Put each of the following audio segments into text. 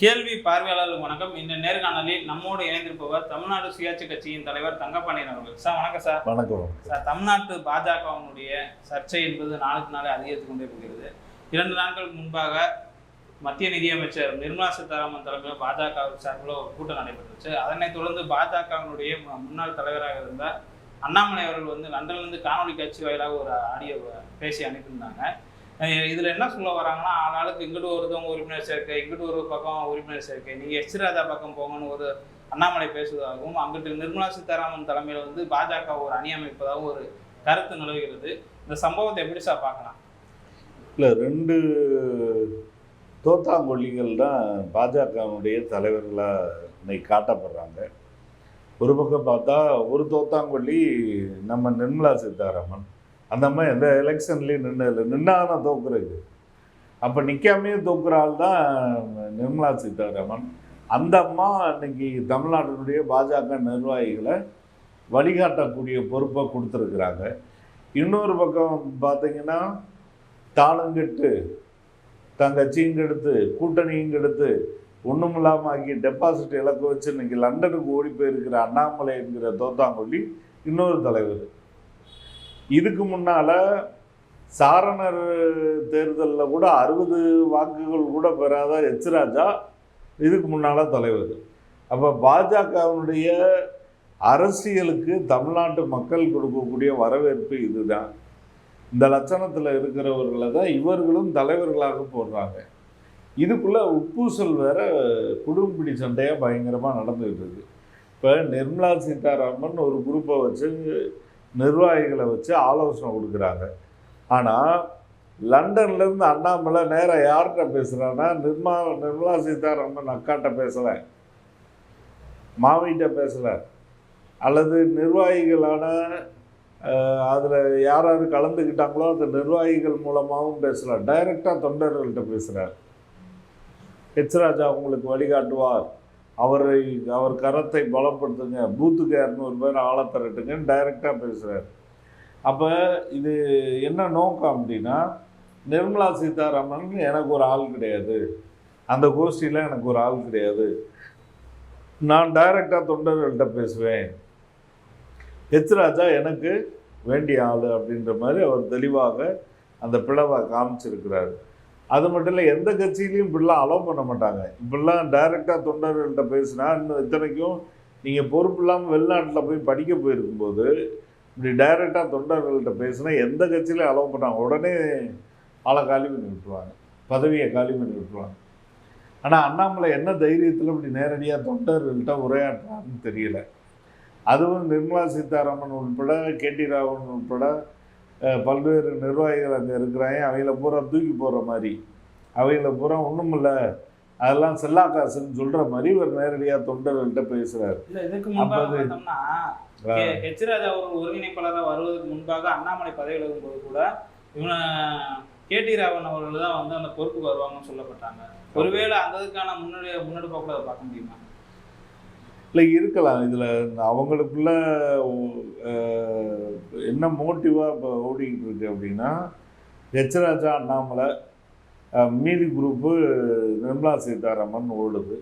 கேள்வி பார்வையாளர்களுக்கு வணக்கம். இந்த நேர்காணலில் நம்மோடு இணைந்திருப்பவர் தமிழ்நாடு சுயாட்சி கட்சியின் தலைவர் தங்கப்பாண்டியன் அவர்கள். சார் வணக்கம் சார். வணக்கம் சார். தமிழ்நாட்டு பாஜகவினுடைய சர்ச்சை என்பது நாளுக்கு நாளே அதிகரித்துக் கொண்டே போகிறது. 2 நாட்களுக்கு முன்பாக மத்திய நிதியமைச்சர் நிர்மலா சீதாராமன் தலைமையில் பாஜக சார்பில் ஒரு கூட்டம் நடைபெற்றுச்சு. அதனைத் தொடர்ந்து பாஜகவினுடைய முன்னாள் தலைவராக இருந்த அண்ணாமலை அவர்கள் லண்டன்லேருந்து காணொலி காட்சி வாயிலாக ஒரு ஆடியோ பேசி அனுப்பியிருந்தாங்க. இதில் என்ன சொல்ல வராங்கன்னா, ஆளாளுக்கு இங்கிட்டு ஒருத்தவங்க உறுப்பினர் சேர்க்கை, இங்கிட்டு ஒரு பக்கம் உறுப்பினர் சேர்க்கை, நீங்கள் எச் ராஜா பக்கம் போங்கன்னு ஒரு அண்ணாமலை பேசுவதாகவும், அங்கிட்டு நிர்மலா சீதாராமன் தலைமையில் பாஜக ஒரு அணி அமைப்பதாகவும் ஒரு கருத்து நிலவுகிறது. இந்த சம்பவத்தை எப்படி சார் பார்க்கலாம்? இல்லை, 2 தோத்தாங்கொல்லிகள் தான் பாஜகவுடைய தலைவர்களாக இன்னைக்கு காட்டப்படுறாங்க. ஒரு பக்கம் பார்த்தா ஒரு தோத்தாங்கொல்லி நம்ம நிர்மலா சீதாராமன். அந்த அம்மா எந்த எலெக்ஷன்லேயும் நின்னான தோக்குறது. அப்போ நிற்காமையே தோக்குற ஆள் தான் நிர்மலா சீதாராமன். அந்த அம்மா இன்னைக்கு தமிழ்நாட்டினுடைய பாஜக நிர்வாகிகளை வழிகாட்டக்கூடிய பொறுப்பை கொடுத்துருக்குறாங்க. இன்னொரு பக்கம் பார்த்தீங்கன்னா, தானுங்கெட்டு கட்சியும் கெடுத்து கூட்டணியும் கெடுத்து ஒன்றும் இல்லாமல் ஆக்கி டெபாசிட் இலக்க வச்சு இன்னைக்கு லண்டனுக்கு ஓடி போயிருக்கிற அண்ணாமலை என்கிற தோத்தாங்கொல்லி இன்னொரு தலைவர். இதுக்கு முன்னால் சாரணர் தேர்தலில் கூட 60 வாக்குகள் கூட பெறாத எச் ராஜா இதுக்கு முன்னால் தலைவர். அப்போ பாஜகவினுடைய அரசியலுக்கு தமிழ்நாட்டு மக்கள் கொடுக்கக்கூடிய வரவேற்பு இதுதான். இந்த லட்சணத்தில் இருக்கிறவர்களை தான் இவர்களும் தலைவர்களாக போடுறாங்க. இதுக்குள்ளே உட்பூசல் வேற குடும்பிடி சண்டையாக பயங்கரமாக நடந்துகிட்டு இருக்கு. இப்போ நிர்மலா சீதாராமன் ஒரு குரூப்பை வச்சு நிர்வாகிகளை வச்சு ஆலோசனை கொடுக்குறாங்க. ஆனால் லண்டன்லேருந்து அண்ணாமலை நேராக யார்கிட்ட பேசுகிறான்னா, நிர்மலா சீதாராமன் அக்காட்ட பேசலை, மாவிட்ட பேசலை, அல்லது நிர்வாகிகளான அதில் யார் கலந்துக்கிட்டாங்களோ அந்த நிர்வாகிகள் மூலமாகவும் பேசலாம். டைரெக்டாக தொண்டர்கள்ட்ட பேசுகிறார். எச் ராஜா உங்களுக்கு வழிகாட்டுவார், அவர் கரத்தை பலப்படுத்துங்க, பூத்துக்கு 200 பேர் ஆளை திரட்டுங்கன்னு டைரெக்டாக பேசுகிறார். அப்போ இது என்ன நோக்கம் அப்படின்னா, நிர்மலா சீதாராமன் எனக்கு ஒரு ஆள் கிடையாது, அந்த கோஷ்டியில் எனக்கு ஒரு ஆள் கிடையாது, நான் டைரெக்டாக தொண்டர்கள்ட்ட பேசுவேன், எச் ராஜா எனக்கு வேண்டிய ஆள் அப்படின்ற மாதிரி அவர் தெளிவாக அந்த பிளவை காமிச்சிருக்கிறாரு. அது மட்டும் இல்லை, எந்த கட்சியிலையும் இப்படிலாம் அலோவ் பண்ண மாட்டாங்க. இப்படிலாம் டைரெக்டாக தொண்டர்கள்ட்ட பேசினா, இன்னும் இத்தனைக்கும் நீங்கள் பொறுப்பு இல்லாமல் வெளிநாட்டில் போய் படிக்க போயிருக்கும்போது இப்படி டைரெக்டாக தொண்டர்கள்ட்ட பேசினா எந்த கட்சியிலையும் அலோவ் பண்ணாங்க, உடனே ஆளை காலி பண்ணி விட்டுருவாங்க, பதவியை காலி பண்ணி விட்டுருவாங்க. ஆனால் அண்ணாமலை என்ன தைரியத்தில் இப்படி நேரடியாக தொண்டர்கள்ட்ட உரையாற்றுறாருன்னு தெரியல. அதுவும் நிர்மலா சீதாராமன் உட்பட கேடி ராவன் உட்பட பல்வேறு நிர்வாகிகள் அங்கே இருக்கிறாங்க. அவங்கள பூரா தூக்கி போடுற மாதிரி, அவங்கள பூரா ஒன்றும் இல்லை, அதெல்லாம் செல்லா காசுன்னு சொல்கிற மாதிரி ஒரு நேரடியாக தொண்டர்கள்ட்ட பேசுகிறார். இல்லை, இதுக்கு முன்பாக எச் ராஜா அவர்கள் ஒருங்கிணைப்பாளராக வருவதற்கு முன்பாக அண்ணாமலை பதவி விலகும்போது கூட கேடி ராவன் அவர்கள் தான் அந்த பொறுப்புக்கு வருவாங்கன்னு சொல்லப்பட்டாங்க. ஒருவேளை அந்த இதுக்கான முன்னெடுப்பாக கூட அதை பார்க்க முடியுமா? இல்லை, இருக்கலாம். இதில் அவங்களுக்குள்ள என்ன மோட்டிவாக இப்போ ஓடிக்கிட்டு இருக்கு அப்படின்னா, எச் ராஜா, அண்ணாமலை, மீதி குரூப்பு நிர்மலா சீதாராமன் ஓடுது.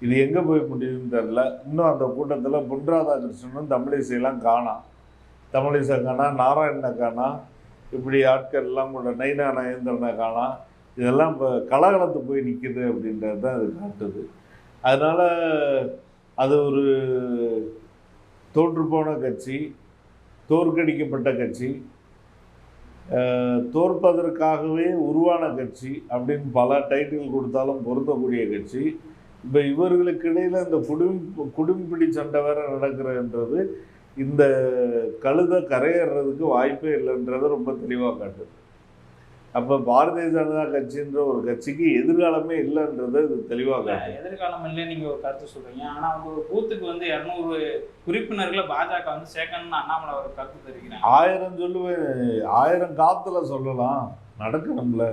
இது எங்கே போய் முடியுதுன்னு தெரில. இன்னும் அந்த கூட்டத்தில் பொன் ராதாகிருஷ்ணனும் தமிழிசையெல்லாம் காணாம். தமிழிசை காணா, நாராயணனை காணா, இப்படி ஆட்கள் எல்லாம் கூட நைனா நயேந்திரனை காணா. இதெல்லாம் இப்போ கலகலத்து போய் நிற்கிது அப்படின்றது தான் அது காட்டுது. அதனால் அது ஒரு தோற்றுப்போன கட்சி, தோற்கடிக்கப்பட்ட கட்சி, தோற்பதற்காகவே உருவான கட்சி அப்படின்னு பல டைட்டில் கொடுத்தாலும் பொருந்தக்கூடிய கட்சி. இப்போ இவர்களுக்கு இடையில் இந்த குடும்பிடி சண்டை வேற நடக்கிறன்றது இந்த கழுதை கரையேறதுக்கு வாய்ப்பே இல்லைன்றது ரொம்ப தெளிவாக காட்டுது. அப்போ பாரதிய ஜனதா கட்சின்ற ஒரு கட்சிக்கு எதிர்காலமே இல்லைன்றது இது தெளிவாக எதிர்காலம் இல்லை. நீங்கள் ஒரு கருத்து சொல்கிறீங்க, ஆனால் ஒரு பூத்துக்கு 200 உறுப்பினர்களை பாஜக சேர்க்கணும்னு அண்ணாமலை ஒரு கருத்து தெரிவிக்கிறாங்க. 1000 சொல்லுவேன், 1000 காத்துல சொல்லலாம், நடக்கணும்ல.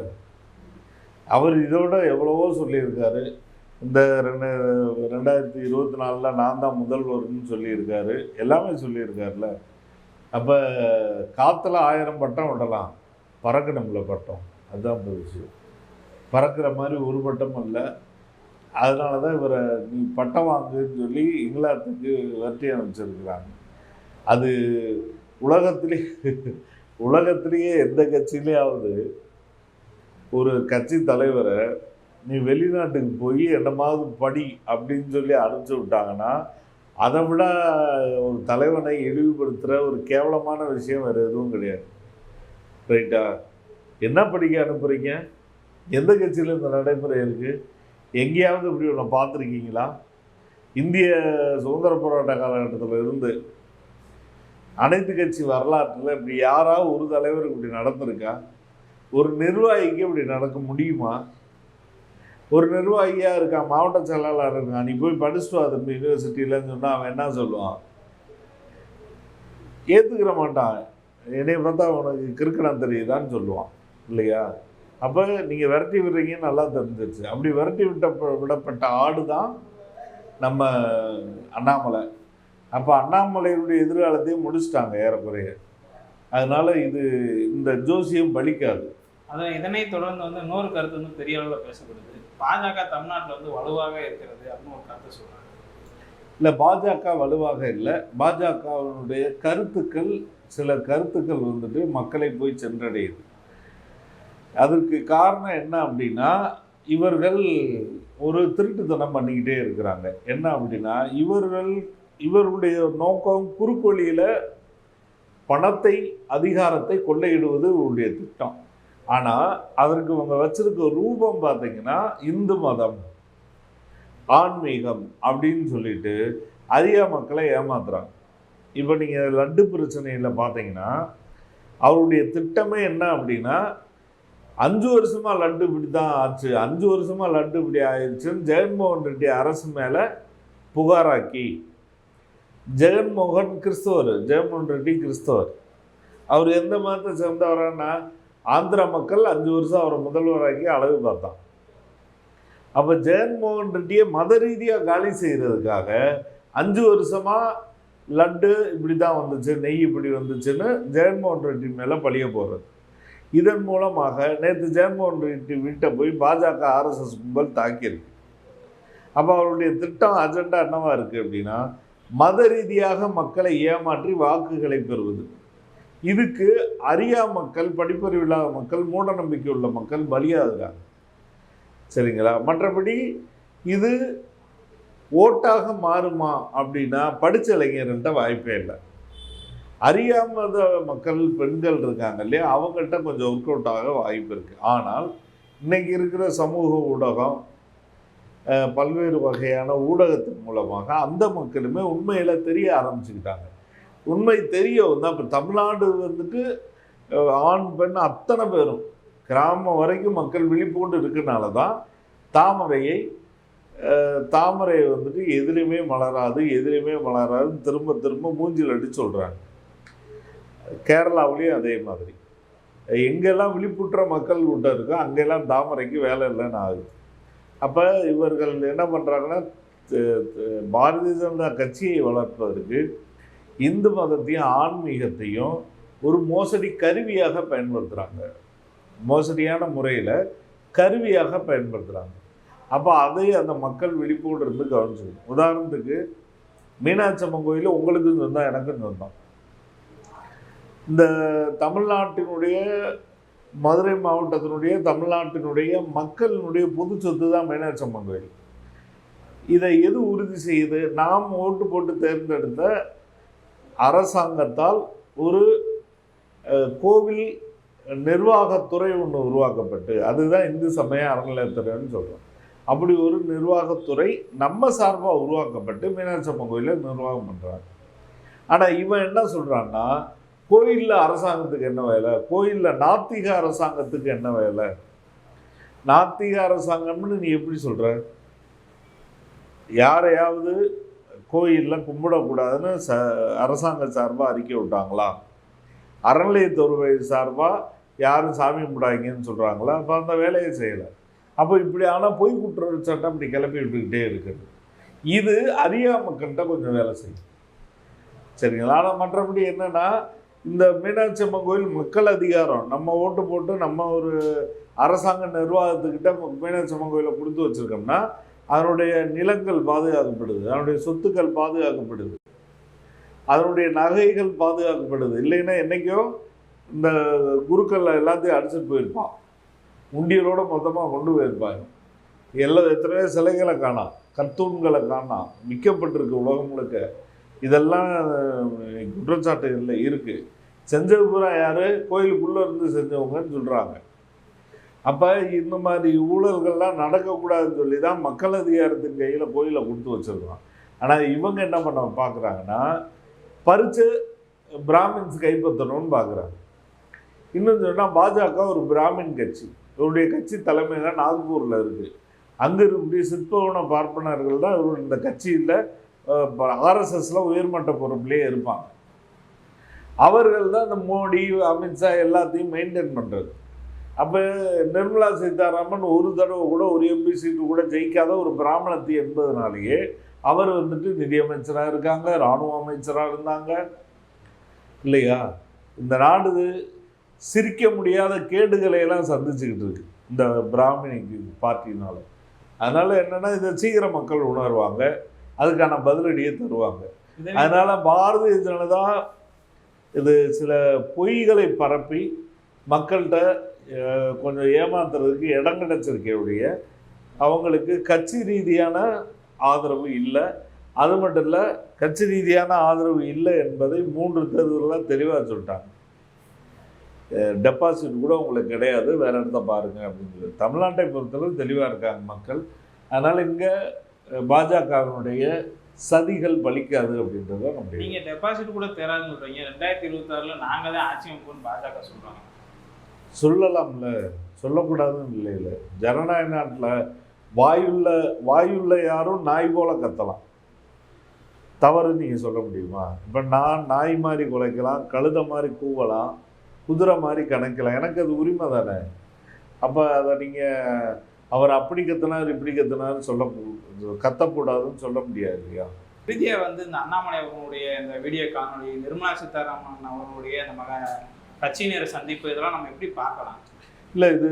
அவர் இதோட எவ்வளவோ சொல்லியிருக்காரு. இந்த 2024 நான் தான் முதல்வர்னு சொல்லியிருக்காரு, எல்லாமே சொல்லியிருக்காருல. அப்போ காற்றுல 1000 பட்டம் விடலாம், பறக்கணும்ல பட்டம். அதுதான் விஷயம். பறக்கிற மாதிரி ஒரு பட்டமும் இல்லை, அதனால தான் இவரை நீ பட்டம் வாங்குன்னு சொல்லி இங்கிலாந்துக்கு வரட்டி அனுப்பிச்சிருக்கிறாங்க. அது உலகத்திலேயே எந்த கட்சியிலேயாவது ஒரு கட்சி தலைவரை நீ வெளிநாட்டுக்கு போய் என்னமாவது படி அப்படின்னு சொல்லி அனுப்பிச்சி விட்டாங்கன்னா அதை விட ஒரு தலைவனை இழிவுபடுத்துகிற ஒரு கேவலமான விஷயம் வேறு எதுவும் கிடையாது. ரைட்டா? என்ன படிக்க அனுப்புகிறீங்க? எந்த கட்சியில் இந்த நடைமுறை இருக்குது? எங்கேயாவது இப்படி ஒன்று பார்த்துருக்கீங்களா? இந்திய சுதந்திர போராட்ட காலகட்டத்தில் இருந்து அனைத்து கட்சி வரலாற்றில் இப்படி யாராவது ஒரு தலைவருக்கு இப்படி நடந்திருக்கா? ஒரு நிர்வாகிக்கு இப்படி நடக்க முடியுமா? ஒரு நிர்வாகியாக இருக்கான், மாவட்ட செயலாளர் இருக்கான், நீ போய் படிச்சுட்டு வா திரும்பி யூனிவர்சிட்டியிலன்னு சொன்னால் அவன் என்ன சொல்லுவான்? ஏற்றுக்கிற மாட்டான். என்னை பார்த்தா உனக்கு கிறுக்கணம் தெரியுதான்னு சொல்லுவான் இல்லையா? அப்போ நீங்கள் விரட்டி விடுறீங்கன்னு நல்லா தெரிஞ்சிருச்சு. அப்படி விரட்டி விடப்பட்ட ஆடு தான் நம்ம அண்ணாமலை. அப்போ அண்ணாமலையுடைய எதிர்காலத்தையும் முடிச்சுட்டாங்க ஏறக்குறைய. அதனால இந்த ஜோசியம் பலிக்காது. அதான் இதனை தொடர்ந்து இன்னொரு கருத்து பெரிய அளவில் பேசப்படுது. பாஜக தமிழ்நாட்டில் வலுவாக இருக்கிறது அப்படின்னு ஒரு கருத்து சொல்றாங்க. இல்லை, பாஜக வலுவாக இல்லை. பாஜகவினுடைய சில கருத்துக்கள் மக்களை போய் சென்றடையுது. அதற்கு காரணம் என்ன அப்படின்னா, இவர்கள் ஒரு திருட்டுத்தனம் பண்ணிக்கிட்டே இருக்கிறாங்க. என்ன அப்படின்னா, இவர்களுடைய நோக்கம் குறுக்கு வழியில் பணத்தை, அதிகாரத்தை கொள்ளையிடுவது இவருடைய திட்டம். ஆனால் அதற்கு இவங்க வச்சிருக்க ரூபம் பார்த்தீங்கன்னா இந்து மதம், ஆன்மீகம் அப்படின்னு சொல்லிட்டு அரியா மக்களை ஏமாத்துறாங்க. இப்போ நீங்கள் லட்டு பிரச்சனையில் பார்த்தீங்கன்னா அவருடைய திட்டமே என்ன அப்படின்னா, 5 வருஷமாக லட்டு இப்படி தான் ஆச்சு, 5 வருஷமாக லட்டு இப்படி ஆயிடுச்சுன்னு ஜெகன்மோகன் ரெட்டி அரசு மேலே புகாராக்கி, ஜெகன்மோகன் ரெட்டி கிறிஸ்தவர். அவர் எந்த மதத்தை சேர்ந்தவரான்னா ஆந்திரா மக்கள் 5 வருஷம் அவரை முதல்வராக்கி அழகு பார்த்தான். அப்போ ஜெகன்மோகன் ரெட்டியை மத ரீதியாக காலி செய்கிறதுக்காக 5 வருஷமாக லட்டு இப்படி தான் வந்துச்சு, நெய் இப்படி வந்துச்சுன்னு ஜெகன்மோகன் ரெட்டி மேலே பழிய போடுறது. இதன் மூலமாக நேற்று ஜெகன்மோகன் ரெட்டி வீட்டை போய் பாஜக ஆர்எஸ்எஸ் கும்பல் தாக்கியிருக்கு. அப்போ அவருடைய திட்டம், அஜெண்டா என்னவா இருக்குது அப்படின்னா, மத ரீதியாக மக்களை ஏமாற்றி வாக்குகளை பெறுவது. இதுக்கு அரியா மக்கள், படிப்பறிவில்லாத மக்கள், மூட நம்பிக்கை உள்ள மக்கள் பலியாகிறாங்க. சரிங்களா? மற்றபடி இது ஓட்டாக மாறுமா அப்படின்னா படித்த இளைஞர்கிட்ட வாய்ப்பே இல்லை. அறியாமத மக்கள், பெண்கள் இருக்காங்க இல்லையா, அவங்கள்ட்ட கொஞ்சம் ஒர்க் அவுட் ஆக வாய்ப்பு இருக்குது. ஆனால் இன்னைக்கு இருக்கிற சமூக ஊடகம், பல்வேறு வகையான ஊடகத்தின் மூலமாக அந்த மக்களுமே உண்மையில் தெரிய ஆரம்பிச்சுக்கிட்டாங்க. உண்மை தெரிய வந்தால் இப்போ தமிழ்நாடு ஆண் பெண் அத்தனை பேரும் கிராமம் வரைக்கும் மக்கள் விழிப்புண்டு இருக்கிறனால தான் தாமரை எதுலேயுமே மலராது திரும்ப திரும்ப மூஞ்சில் அடிச்சு சொல்கிறாங்க. கேரளாவிலையும் அதே மாதிரி எங்கெல்லாம் விழிப்புற்ற மக்கள் கூட்டம் இருக்கோ அங்கெல்லாம் தாமரைக்கு வேலை இல்லைன்னு ஆகுது. அப்போ இவர்கள் என்ன பண்ணுறாங்கன்னா, பாரதிய ஜனதா கட்சியை வளர்ப்பதற்கு இந்து மதத்தையும் ஆன்மீகத்தையும் ஒரு மோசடி கருவியாக பயன்படுத்துகிறாங்க. மோசடியான முறையில் கருவியாக பயன்படுத்துகிறாங்க. அப்போ அதை அந்த மக்கள் விழிப்போடு இருந்து கவனிச்சுக்கணும். உதாரணத்துக்கு மீனாட்சி அம்மன் கோயிலில் உங்களுக்கும் சொந்தம், எனக்கும் சொந்தம். இந்த தமிழ்நாட்டினுடைய மதுரை மாவட்டத்தினுடைய, தமிழ்நாட்டினுடைய மக்களினுடைய பொது சொத்து தான் மீனாட்சி அம்மன் கோயில். இதை எது உறுதி செய்யுது? நாம் ஓட்டு போட்டு தேர்ந்தெடுத்த அரசாங்கத்தால் ஒரு கோவில் நிர்வாகத்துறை ஒன்று உருவாக்கப்பட்டு, அதுதான் இந்து சமய அறநிலையத்துறைன்னு சொல்கிறோம். அப்படி ஒரு நிர்வாகத்துறை நம்ம சார்பாக உருவாக்கப்பட்டு மீனாட்சி அம்மன் கோயிலில் நிர்வாகம் பண்ணுறாங்க. ஆனால் இவன் என்ன சொல்கிறான்னா, கோயிலில் அரசாங்கத்துக்கு என்ன வேலை, கோயிலில் நாத்திக அரசாங்கத்துக்கு என்ன வேலை? நாத்திக அரசாங்கம்னு நீ எப்படி சொல்கிற? யாரையாவது கோயிலில் கும்பிடக்கூடாதுன்னு அரசாங்க சார்பாக அறிக்கை விட்டாங்களா? அறநிலையத்துறை சார்பாக யாரும் சாமி கும்பிடாங்கன்னு சொல்கிறாங்களா? அப்போ அந்த வேலையை செய்யலை. அப்போ இப்படி ஆனால் பொய் குற்றச்சாட்டம் இப்படி கிளப்பி விட்டுக்கிட்டே இருக்குது. இது அரியா மக்கள்கிட்ட கொஞ்சம் வேலை செய்யும். சரிங்களா? ஆனால் மற்றபடி என்னென்னா, இந்த மீனாட்சி அம்மன் கோயில் மக்கள் அதிகாரம், நம்ம ஓட்டு போட்டு நம்ம ஒரு அரசாங்க நிர்வாகத்துக்கிட்ட மீனாட்சி அம்மன் கோயிலை கொடுத்து வச்சுருக்கோம்னா அதனுடைய நிலங்கள் பாதுகாக்கப்படுது, அதனுடைய சொத்துக்கள் பாதுகாக்கப்படுது, அதனுடைய நகைகள் பாதுகாக்கப்படுது. இல்லைன்னா என்னைக்கோ இந்த குருக்கள் எல்லாத்தையும் அடிச்சுட்டு போயிருப்பான், உண்டியலோட மொத்தமாக கொண்டு போயிருப்பாங்க. எத்தனையோ சிலைகளை காணாம், கர்த்தூன்களை காணாம், விற்கப்பட்டிருக்கு உலகம் முழுக்க. இதெல்லாம் குற்றச்சாட்டுகளில் இருக்குது. செஞ்சது பூரா யார்? கோயிலுக்குள்ளே இருந்து செஞ்சவங்கன்னு சொல்கிறாங்க. அப்போ இந்த மாதிரி ஊழல்கள்லாம் நடக்கக்கூடாதுன்னு சொல்லி தான் மக்கள் அதிகாரத்தின் கையில் கோயிலை கொடுத்து வச்சுருக்கோம். ஆனால் இவங்க என்ன பண்ண பார்க்குறாங்கன்னா, பறித்து பிராமின்ஸ் கைப்பற்றணும்னு பார்க்குறாங்க. இன்னும் சொன்னால் பாஜக ஒரு பிராமின் கட்சி, இவருடைய கட்சி தலைமையாக நாக்பூரில் இருக்குது. அங்கே இருக்கக்கூடிய சிற்பவன பார்ப்பனர்கள் தான் இந்த கட்சியில் ஆர்எஸ்எஸில் உயர்மட்ட பொறுப்புலேயே இருப்பாங்க. அவர்கள் தான் இந்த மோடி, அமித்ஷா எல்லாத்தையும் மெயின்டைன் பண்ணுறது. அப்போ நிர்மலா சீதாராமன் ஒரு தடவை கூட ஒரு எம்பி சீட்டு கூட ஜெயிக்காத ஒரு பிராமணத்தி என்பதனாலேயே அவர் வந்துட்டு நிதியமைச்சராக இருக்காங்க, இராணுவ அமைச்சராக இருந்தாங்க இல்லையா? இந்த நாடு சிரிக்க முடியாத கேடுகளை எல்லாம் சந்திச்சுக்கிட்டு இருக்கு இந்த பிராமணிக்கு பார்ட்டினால. அதனால் என்னென்னா இதை சீக்கிரம் மக்கள் உணர்வாங்க, அதுக்கான பதிலடியை தருவாங்க. அதனால் பாரதிய ஜனதா இது சில பொய்களை பரப்பி மக்கள்கிட்ட கொஞ்சம் ஏமாத்துறதுக்கு இடம் கிடைச்சிருக்கையுடைய அவங்களுக்கு கட்சி ரீதியான ஆதரவு இல்லை. அது மட்டும் இல்லை, கட்சி ரீதியான ஆதரவு இல்லை என்பதை 3 தேர்தலில் தெளிவாக சொல்லிட்டாங்க. டெபாசிட் கூட உங்களுக்கு கிடையாது, வேறு இடத்த பாருங்கள் அப்படின்னு சொல்லி தமிழ்நாட்டை பொறுத்தளவு தெளிவாக இருக்காங்க மக்கள். அதனால் இங்கே பாஜகவினுடைய சதிகள் பலிக்காது அப்படின்றத நம்ம. நீங்கள் டெபாசிட் கூட தேராதுன்னு சொல்கிறீங்க, 2026 நாங்கள் தான் ஆட்சி அமைப்போம்னு பாஜக சொல்கிறாங்க. சொல்லலாம்ல, சொல்லக்கூடாதுன்னு இல்லை. ஜனநாயக நாட்டில் வாயுள்ள யாரும் நாய் போல கத்தலாம், தவறுன்னு நீங்கள் சொல்ல முடியுமா? இப்போ நான் நாய் மாதிரி குலைக்கலாம், கழுதை மாதிரி கூவலாம், குதிரை மாதிரி கணக்கலாம், எனக்கு அது உரிமை தானே. அப்போ அதை நீங்கள் அவர் அப்படி கத்தினார் இப்படி கத்தினார்னு கத்தக்கூடாதுன்னு சொல்ல முடியாது இல்லையா? இறுதியாக வந்து இந்த அண்ணாமலை அவர்களுடைய இந்த வீடியோ காணொலி, நிர்மலா சீதாராமன் அவர்களுடைய இந்த கட்சியினர் சந்திப்பு, இதெல்லாம் நம்ம எப்படி பார்க்கலாம்? இல்லை, இது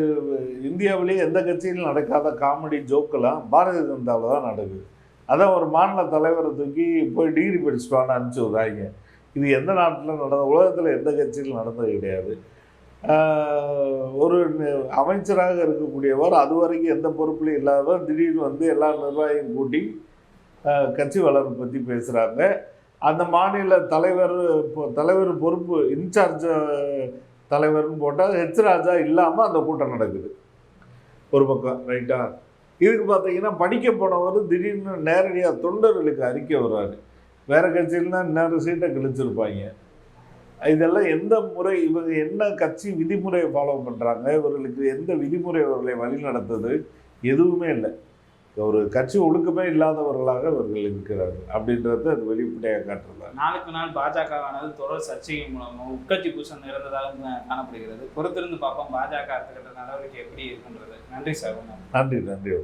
இந்தியாவிலேயே எந்த கட்சியிலும் நடக்காத காமெடி ஜோக்கெல்லாம் பாரதிய ஜனதாவில் தான் நடக்குது. அதான் ஒரு மாநில தலைவரை தூக்கி போய் டிகிரி படிச்சுட்டான்னு அனுப்பிச்சி விட்றாங்க. இது எந்த நாட்டில் உலகத்தில் எந்த கட்சியிலும் நடந்தது கிடையாது. ஒரு அமைச்சராக இருக்கக்கூடியவர், அது வரைக்கும் எந்த பொறுப்புலையும் இல்லாதவர், திடீர்னு வந்து எல்லா நிர்வாகியும் கூட்டி கட்சி வளர்ப்பு பற்றி பேசுகிறாங்க. அந்த மாநில தலைவர் பொறுப்பு இன்சார்ஜ் தலைவர்னு போட்டால் ஹெச் ராஜா இல்லாமல் அந்த கூட்டம் நடக்குது ஒரு பக்கம், ரைட்டா? இதுக்கு பார்த்தீங்கன்னா படிக்க போனவர் திடீர்னு நேரடியாக தொண்டர்களுக்கு அறிக்கை வர்றாரு. வேறு கட்சியில்னா நேரம் சீட்டை கிழிச்சிருப்பாங்க. இதெல்லாம் எந்த முறை, இவங்க என்ன கட்சி விதிமுறையை ஃபாலோ பண்ணுறாங்க, இவர்களுக்கு எந்த விதிமுறை அவர்களை வழி நடத்துது, எதுவுமே இல்லை. ஒரு கட்சி ஒழுக்கமே இல்லாதவர்களாக அவர்கள் இருக்கிறார்கள் அப்படின்றத அது வெளிப்படையாக காட்டுறாங்க. நாளுக்கு நாள் பாஜகவானது தொடர் சர்ச்சைகள் மூலமாக உட்கட்சி பூசல் இருந்ததாக காணப்படுகிறது. பொறுத்திருந்து பார்ப்போம் பாஜக அடுத்த கட்ட நடவடிக்கை எப்படி இருக்குன்றது. நன்றி சார். நன்றி.